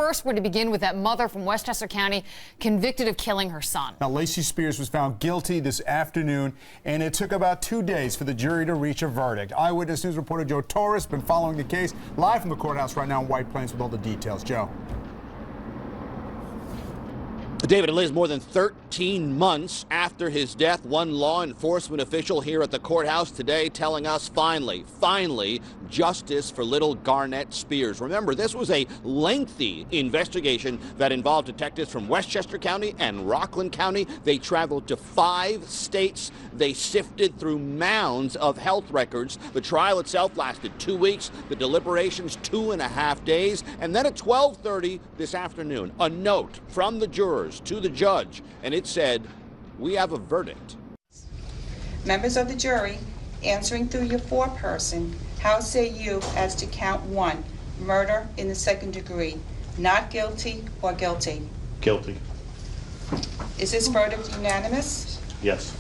first, we're to begin with that mother from Westchester County convicted of killing her son. Now, Lacey Spears was found guilty this afternoon, and it took about 2 days for the jury to reach a verdict. Eyewitness News reporter Joe Torres been following the case live from the courthouse right now in White Plains with all the details. Joe. David, it is more than 13 months after his death. One law enforcement official here at the courthouse today telling us finally, justice for little Garnett Spears. Remember, this was a lengthy investigation that involved detectives from Westchester County and Rockland County. They traveled to 5 states. They sifted through mounds of health records. The trial itself lasted 2 weeks. The deliberations 2.5 days. And then at 12:30 this afternoon, a note from the jurors to the judge, and it said, "We have a verdict." Members of the jury, answering through your foreperson, how say you as to count 1, murder in the 2nd degree, not guilty or guilty? Guilty. Is this verdict unanimous? Yes.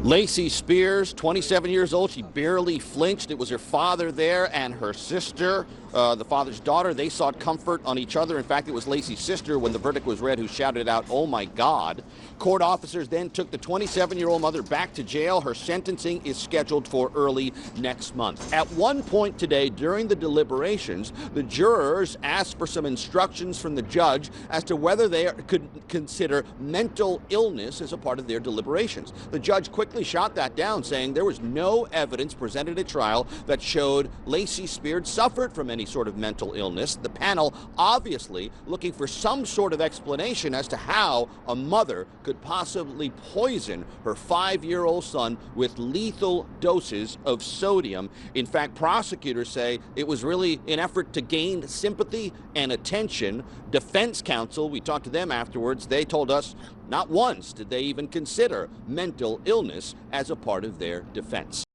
Lacey Spears, 27 years old. She barely flinched. It was her father there and her sister, the father's daughter. They sought comfort on each other. In fact, it was Lacey's sister, when the verdict was read, who shouted out, "Oh my God." Court officers then took the 27-year-old mother back to jail. Her sentencing is scheduled for early next month. At one point today, during the deliberations, the jurors asked for some instructions from the judge as to whether they could consider mental illness as a part of their deliberations. The judge quickly shot that down, saying there was no evidence presented at trial that showed Lacey Spears suffered from any sort of mental illness. The panel obviously looking for some sort of explanation as to how a mother could possibly poison her 5-year-old son with lethal doses of sodium. In fact, prosecutors say it was really an effort to gain sympathy and attention. Defense counsel, we talked to them afterwards, they told us not once did they even consider mental illness as a part of their defense.